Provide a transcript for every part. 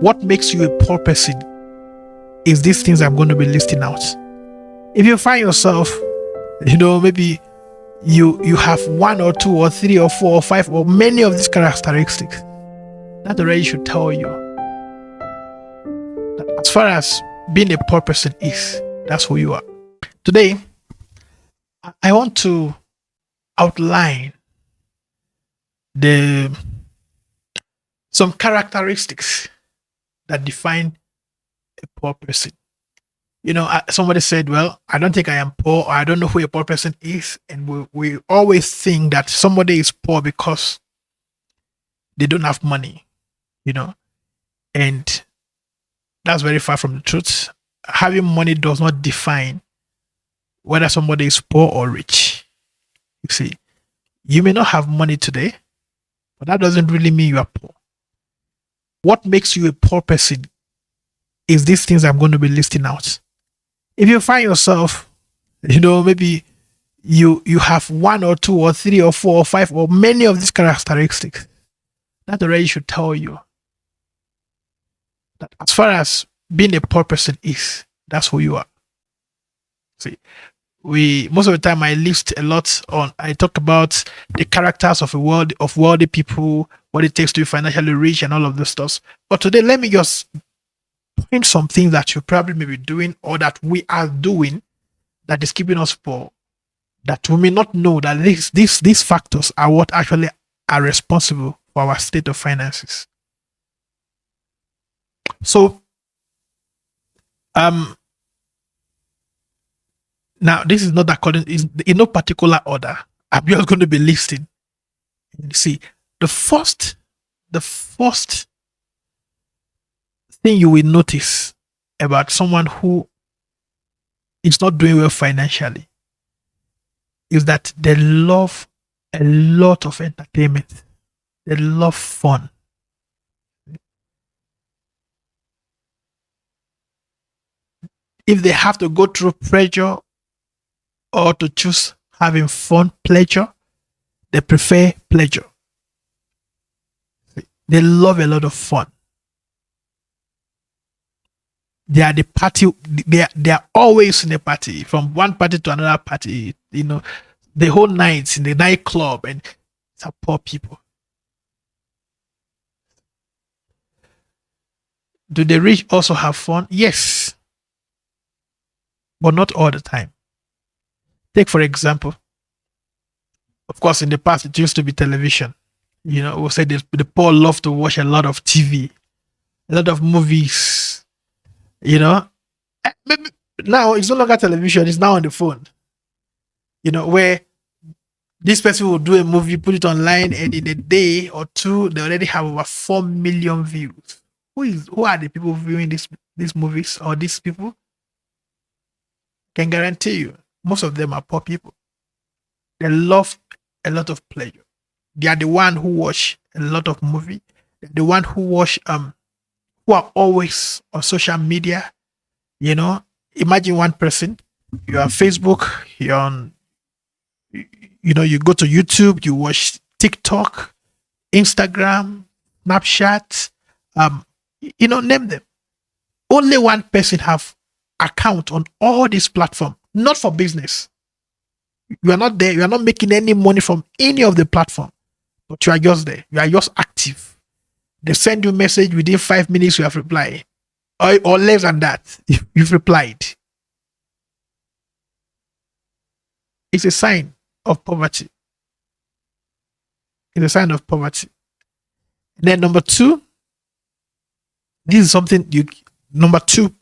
What makes you a poor person is these things I'm going to be listing out. If you find yourself, maybe you have one or two or three or four or five or many of these characteristics, that already should tell you that as far as being a poor person is, that's who you are. Today, I want to outline some characteristics that define a poor person. Somebody said, well, I don't think I am poor, or I don't know who a poor person is. And we always think that somebody is poor because they don't have money, and that's very far from the truth. Having money does not define whether somebody is poor or rich. You see, you may not have money today, but that doesn't really mean you are poor. What makes you a poor person is these things I'm going to be listing out. If you find yourself, maybe you have one or two or three or four or five or many of these characteristics, that already should tell you that as far as being a poor person is, that's who you are. See, most of the time I talk about the characters of wealthy people, what it takes to be financially rich and all of this stuff. But today, let me just point some things that you probably may be doing or that we are doing that is keeping us poor, that we may not know that these factors are what actually are responsible for our state of finances. So, now this is not in no particular order. I'm just going to be listing. You see, the first thing you will notice about someone who is not doing well financially is that they love a lot of entertainment. They love fun. If they have to go through pressure or to choose having fun, pleasure, they prefer pleasure. They love a lot of fun. They are the party. They are always in a party, from one party to another party. The whole night in the nightclub, and it's a poor people. Do the rich also have fun? Yes, but not all the time. Take for example, of course, in the past it used to be television. We'll say the poor love to watch a lot of TV, a lot of movies. Maybe now it's no longer television, it's now on the phone. Where this person will do a movie, put it online, and in a day or two, they already have over 4 million views. Who are the people viewing these movies or these people? Can guarantee you, most of them are poor people. They love a lot of pleasure. They are the one who watch a lot of movie. They're the one who who are always on social media. Imagine one person, you're on Facebook, you go to YouTube, you watch TikTok, Instagram, Snapchat, name them. Only one person have account on all these platforms, not for business. You are not there. You are not making any money from any of the platform, but you are just there. You are just active. They send you a message within 5 minutes, you have replied, or less than that, you've replied. It's a sign of poverty. It's a sign of poverty. And then number two, this is something number two,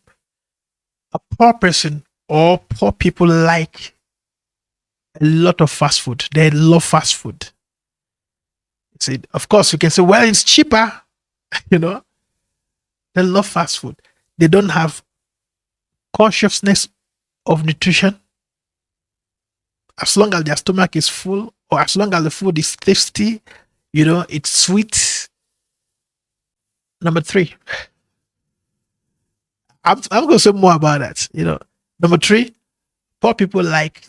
a poor person or poor people like a lot of fast food. They love fast food. Of course, you can say, well, it's cheaper. They love fast food. They don't have consciousness of nutrition. As long as their stomach is full, or as long as the food is tasty, it's sweet. Number three, I'm going to say more about that. Number three, poor people like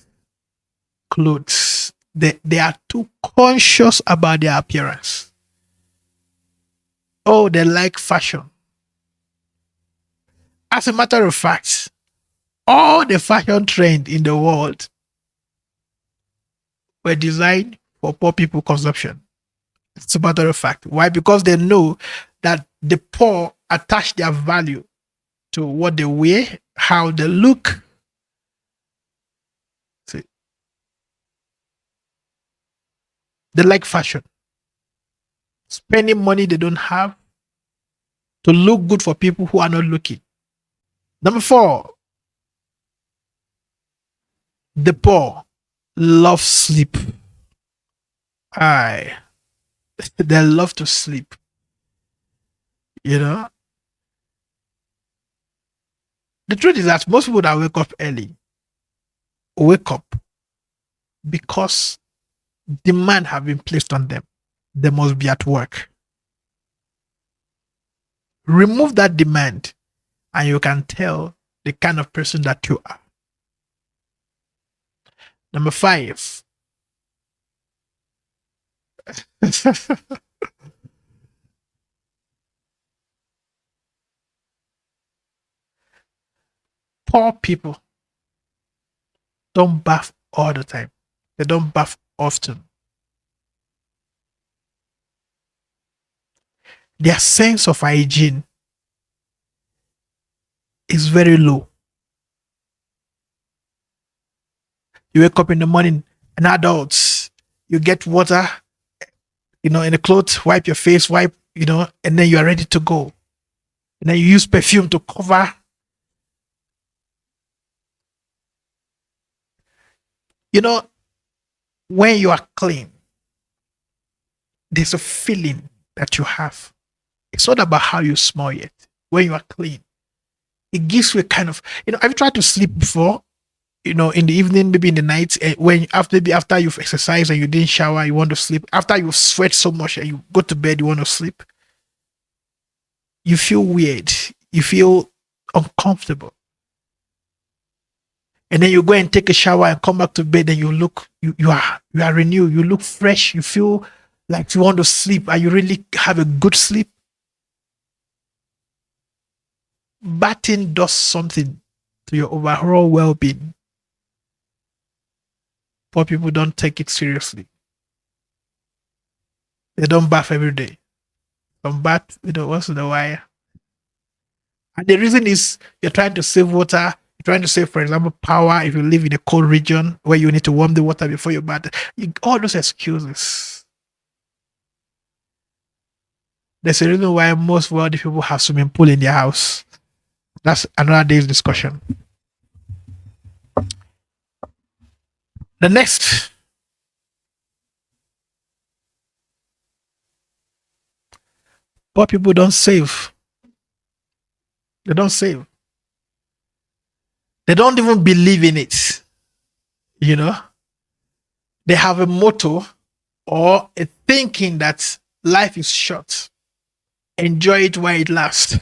clothes. They are too conscious about their appearance. Oh, they like fashion. As a matter of fact, all the fashion trend in the world were designed for poor people consumption. It's a matter of fact. Why? Because they know that the poor attach their value to what they wear, how they look. See, they like fashion, spending money they don't have to look good for people who are not looking. Number four, the poor love sleep. I they love to sleep. You know, the truth is that most people that wake up early wake up because demand have been placed on them. They must be at work. Remove that demand, and you can tell the kind of person that you are. Number five, poor people don't bath all the time. They don't bath often. Their sense of hygiene is very low. You wake up in the morning, an adult, you get water, in the clothes, wipe your face, wipe, and then you are ready to go. And then you use perfume to cover. You know, when you are clean, there's a feeling that you have. It's not about how you smell yet. When you are clean, it gives you a kind of, have you tried to sleep before? In the evening, maybe in the night, when after you've exercised and you didn't shower, you want to sleep. After you sweat so much and you go to bed, you want to sleep. You feel weird. You feel uncomfortable. And then you go and take a shower and come back to bed and you are renewed. You look fresh. You feel like you want to sleep and you really have a good sleep. Bathing does something to your overall well-being. Poor people don't take it seriously. They don't bath every day. Some bath, once in a while. And the reason is you're trying to save water. You're trying to save, for example, power if you live in a cold region where you need to warm the water before you bath. All those excuses. There's a reason why most wealthy people have swimming pool in their house. That's another day's discussion. The next, poor people don't save. They don't save. They don't even believe in it. They have a motto or a thinking that life is short. Enjoy it while it lasts.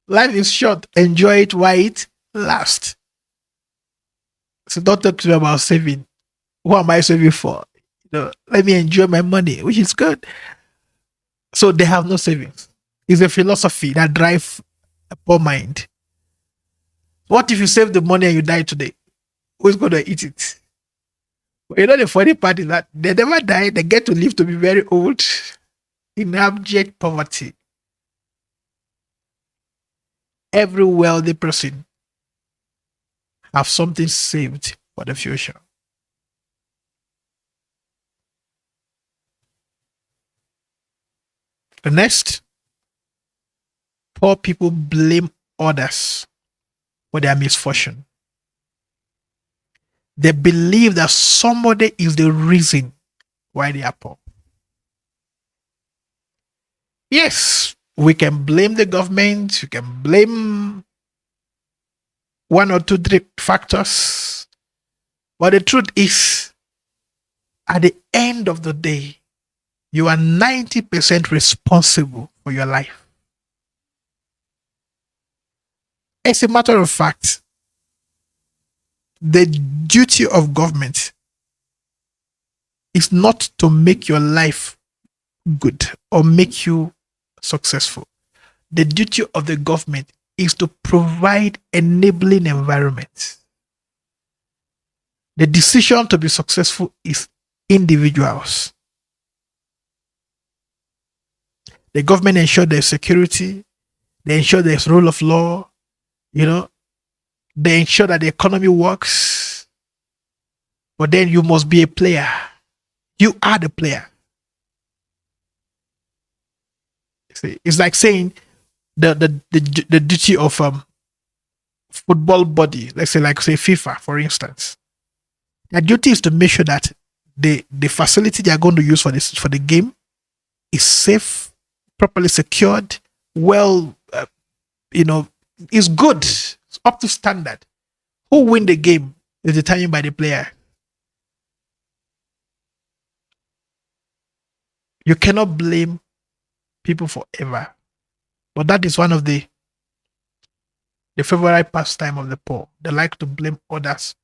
Life is short. Enjoy it while it lasts. So don't talk to me about saving. What am I saving for? Let me enjoy my money, which is good. So they have no savings. It's a philosophy that drives a poor mind. What if you save the money and you die today? Who's going to eat it? But the funny part is that they never die. They get to live to be very old in abject poverty. Every wealthy person have something saved for the future. The next, poor people blame others for their misfortune. They believe that somebody is the reason why they are poor. Yes, we can blame the government, we can blame one or two, three factors. But the truth is, at the end of the day, you are 90% responsible for your life. As a matter of fact, the duty of government is not to make your life good or make you successful. the duty of the government is to provide enabling environments. The decision to be successful is individuals. The government ensure there's security, they ensure there's rule of law, you know, they ensure that the economy works. But then you must be a player. You are the player. See, it's like saying the duty of football body, let's say like say FIFA, for instance. Their duty is to make sure that the facility they are going to use for the game is safe, properly secured, well, is good, it's up to standard. Who win the game is determined by the player. You cannot blame people forever, but that is one of the favorite pastime of the poor. They like to blame others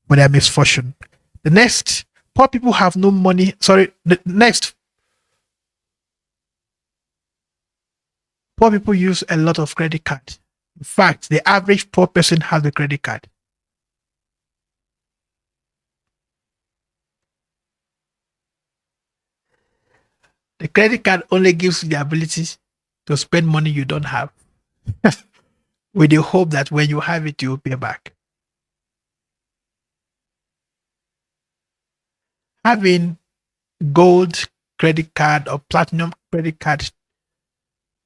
for their misfortune. The next, poor people have no money. Sorry, the next, poor people use a lot of credit card. In fact, the average poor person has a credit card. The credit card only gives you the ability to spend money you don't have with the hope that when you have it, you'll pay back. Having gold credit card or platinum credit card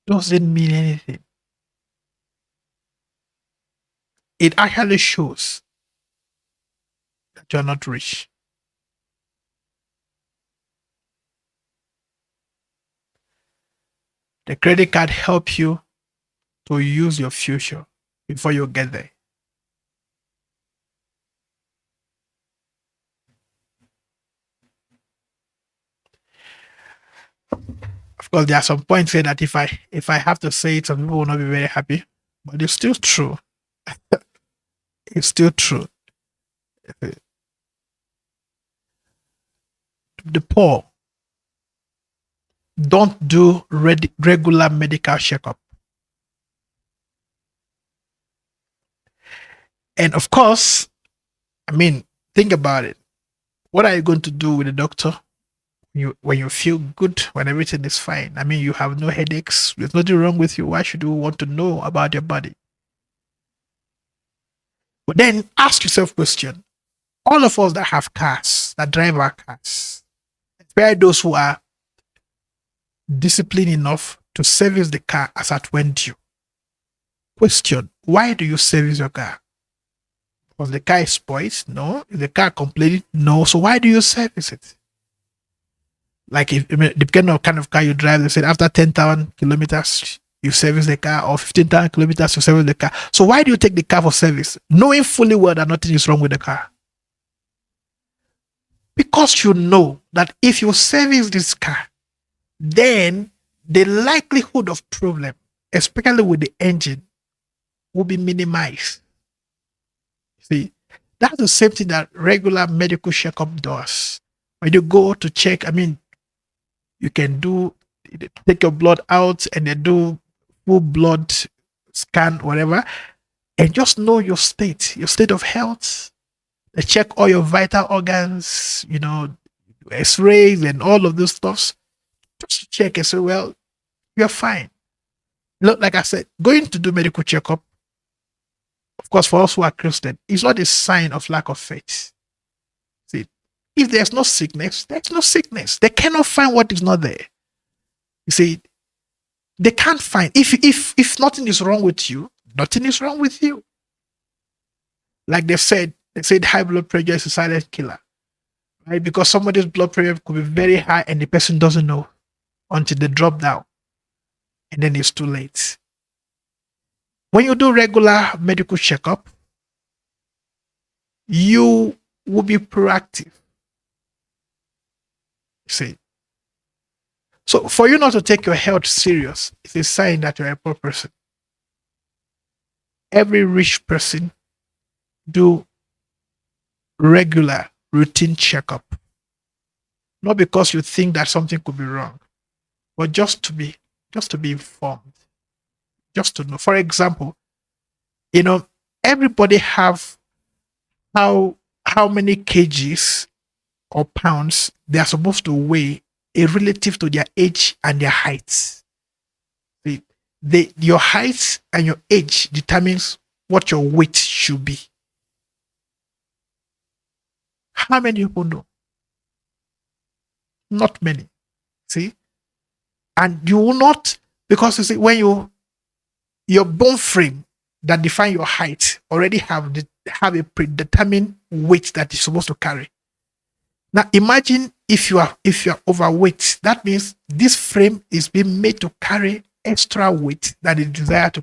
doesn't mean anything. It actually shows that you're not rich. The credit card helps you to use your future before you get there. Of course, there are some points here that if I have to say it, some people will not be very happy, but it's still true. It's still true. The poor don't do regular medical checkup. And of course, I mean, think about it. What are you going to do with the doctor when you feel good, when everything is fine? I mean, you have no headaches, there's nothing wrong with you. Why should you want to know about your body? But then ask yourself question. All of us that have cars, that drive our cars, especially those who are disciplined enough to service the car as at when due. Question, why do you service your car? Because the car is spoiled? No. Is the car complaining? No. So why do you service it? Like, depending on kind of car you drive, they said after 10,000 kilometers, you service the car, or 15,000 kilometers, you service the car. So why do you take the car for service, knowing fully well that nothing is wrong with the car? Because you know that if you service this car, then the likelihood of problem, especially with the engine, will be minimized. See, that's the same thing that regular medical checkup does. When you go to check, I mean, you can take your blood out and then do full blood scan, whatever, and just know your state of health. They check all your vital organs, x-rays and all of those stuffs. Just to check and say, well, you're fine. Look, like I said, going to do medical checkup, of course, for us who are Christian, is not a sign of lack of faith. See, if there's no sickness, there's no sickness. They cannot find what is not there. You see, they can't find. If nothing is wrong with you, nothing is wrong with you. Like they said high blood pressure is a silent killer, right? Because somebody's blood pressure could be very high and the person doesn't know until they drop down, and then it's too late. When you do regular medical checkup, you will be proactive. See, so for you not to take your health serious, it's a sign that you're a poor person. Every rich person do regular routine checkup, not because you think that something could be wrong, but just to be informed. Just to know. For example, you know, everybody have how how many kgs or pounds they are supposed to weigh relative to their age and their height. Your height and your age determines what your weight should be. How many people know? Not many. See? And you will not, because you see, when your bone frame that define your height already have a predetermined weight that you're supposed to carry. Now imagine if you are overweight, that means this frame is being made to carry extra weight that it desired to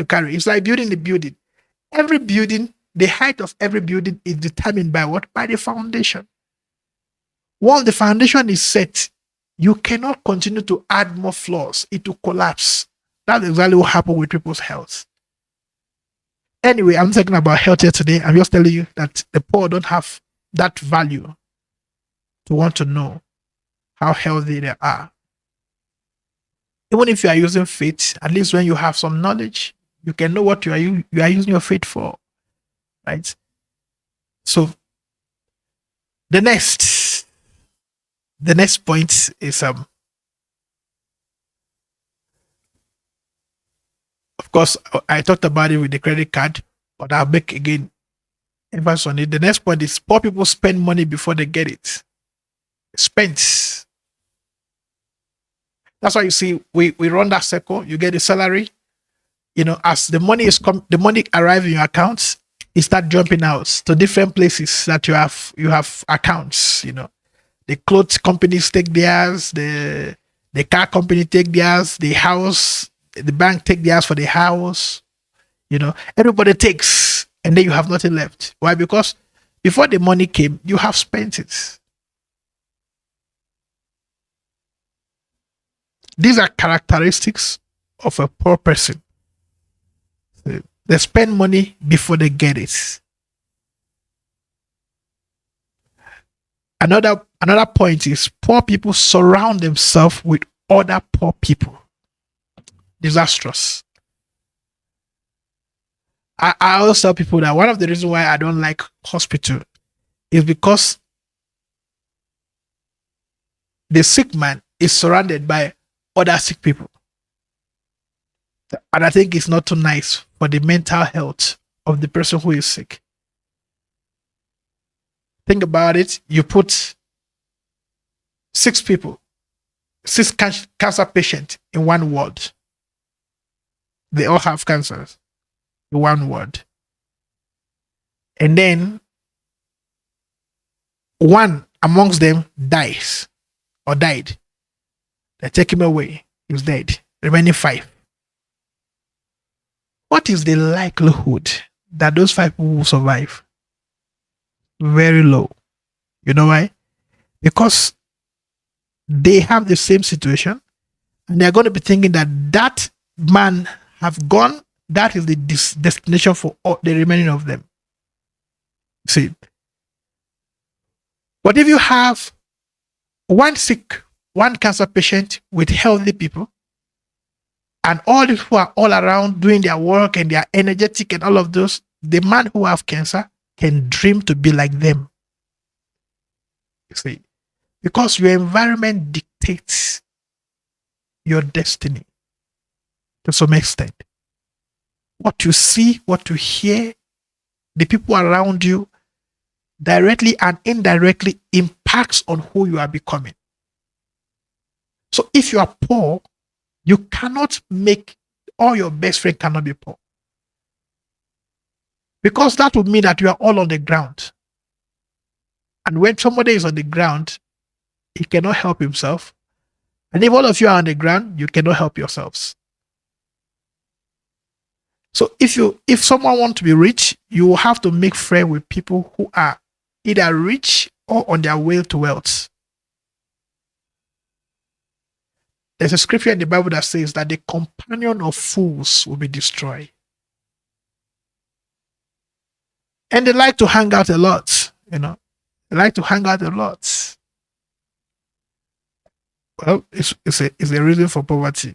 carry. It's like building a building. Every building, the height of every building is determined by what? By the foundation. Once the foundation is set, you cannot continue to add more floors. It will collapse. That's exactly what happened with people's health. Anyway, I'm talking about health here today. I'm just telling you that the poor don't have that value to want to know how healthy they are. Even if you are using faith, at least when you have some knowledge, you can know what you are using your faith for, right? So the next point is of course I talked about it with the credit card, but I'll make again emphasis on it. The next point is poor people spend money before they get it. Spends. That's why you see we run that circle. You get a salary, as the money the money arrives in your accounts, it start jumping out to different places that you have accounts. The clothes companies take theirs, the car company take theirs, the bank take theirs for the house. Everybody takes, and then you have nothing left. Why? Because before the money came, you have spent it. These are characteristics of a poor person. They spend money before they get it. Another point is poor people surround themselves with other poor people. Disastrous. I always tell people that one of the reasons why I don't like hospital is because the sick man is surrounded by other sick people. And I think it's not too nice for the mental health of the person who is sick. Think about it. You put 6 cancer patients in one ward. They all have cancers in one ward. And then one amongst them dies or died. They take him away. He's dead. Remaining 5. What is the likelihood that those 5 people will survive? Very low. You know why? Because they have the same situation, and they're going to be thinking that man have gone. That is the destination for all, the remaining of them. See? But if you have one cancer patient with healthy people, and all these who are all around doing their work and they are energetic and all of those, the man who have cancer can dream to be like them. You see, because your environment dictates your destiny to some extent. What you see, what you hear, the people around you directly and indirectly impacts on who you are becoming. So if you are poor, you cannot make, all your best friend cannot be poor. Because that would mean that you are all on the ground. And when somebody is on the ground, he cannot help himself. And if all of you are on the ground, you cannot help yourselves. So if someone wants to be rich, you will have to make friends with people who are either rich or on their way to wealth. There's a scripture in the Bible that says that the companion of fools will be destroyed. And they like to hang out a lot, They like to hang out a lot. Well, it's a reason for poverty.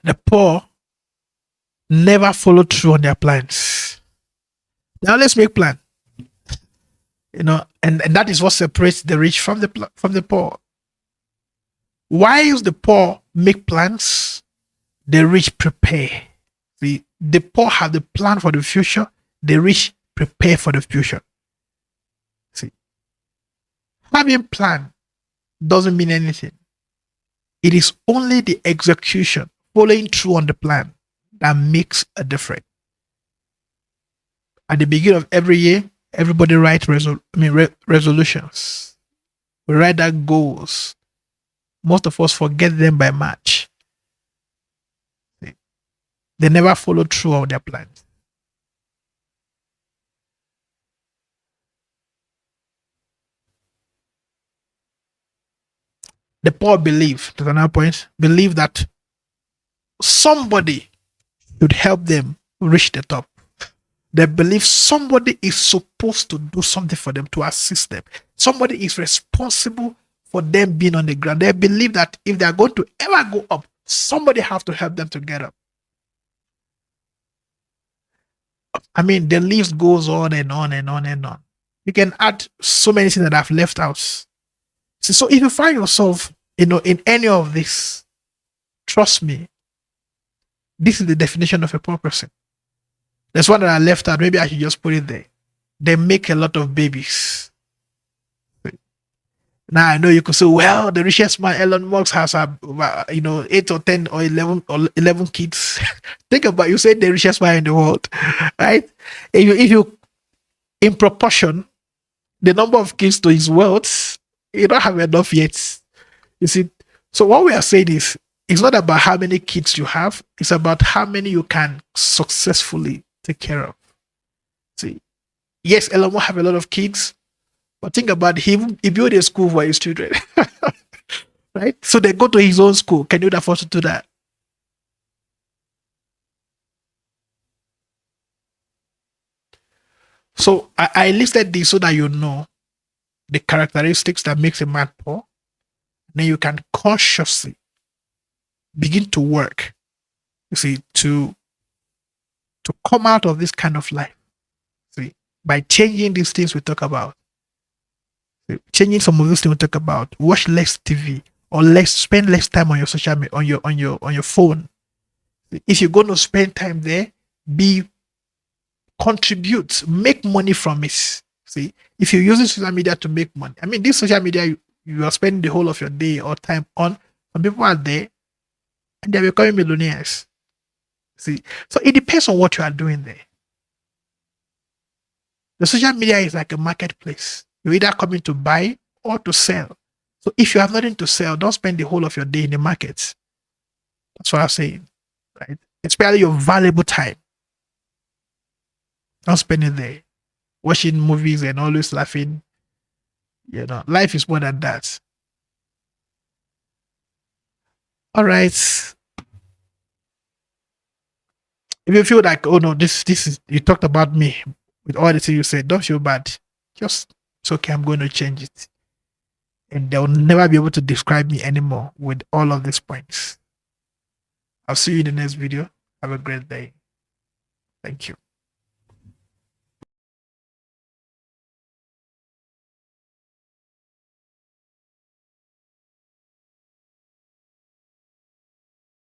The poor never follow through on their plans. They always make plan, and that is what separates the rich from the poor. While the poor make plans, the rich prepare. The poor have the plan for the future, the rich prepare for the future. See, having plan doesn't mean anything. It is only the execution, following through on the plan, that makes a difference. At the beginning of every year, everybody writes resolutions. We write that goals. Most of us forget them by March. They never follow through on their plans. The poor believe, to another point, believe that somebody should help them reach the top. They believe somebody is supposed to do something for them, to assist them. Somebody is responsible for them being on the ground. They believe that if they are going to ever go up, somebody has to help them to get up. I mean, the list goes on and on and on and on. You can add so many things that I've left out. So if you find yourself, in any of this, trust me, this is the definition of a poor person. There's one that I left out. Maybe I should just put it there. They make a lot of babies. Now I know you could say, well, the richest man, Elon Musk, has 8 or 10 or 11 kids. Think about, you say the richest man in the world, right? If you in proportion the number of kids to his wealth, you don't have enough yet. You see, so what we are saying is, it's not about how many kids you have, it's about how many you can successfully take care of. See, yes, Elon Musk have a lot of kids, but think about it, he built a school for his children. Right? So they go to his own school. Can you afford to do that? So I listed this so that you know the characteristics that makes a man poor. Then you can consciously begin to work, you see, to come out of this kind of life. See, by changing these things we talk about. See, changing some of those things we talk about. Watch less TV, or spend less time on your social media, on your phone. If you're going to spend time there, contribute, make money from it. See, if you're using social media to make money, I mean, this social media you are spending the whole of your day or time on, some people are there and they're becoming millionaires. See, so it depends on what you are doing there. The social media is like a marketplace. You're either coming to buy or to sell. So if you have nothing to sell, don't spend the whole of your day in the markets. That's what I'm saying, right? Especially your valuable time. Don't spend it there watching movies and always laughing. Life is more than that. All right. If you feel like, oh no, this is, you talked about me with all the things you said, don't feel bad. Just, it's okay, I'm going to change it. And they'll never be able to describe me anymore with all of these points. I'll see you in the next video. Have a great day. Thank you.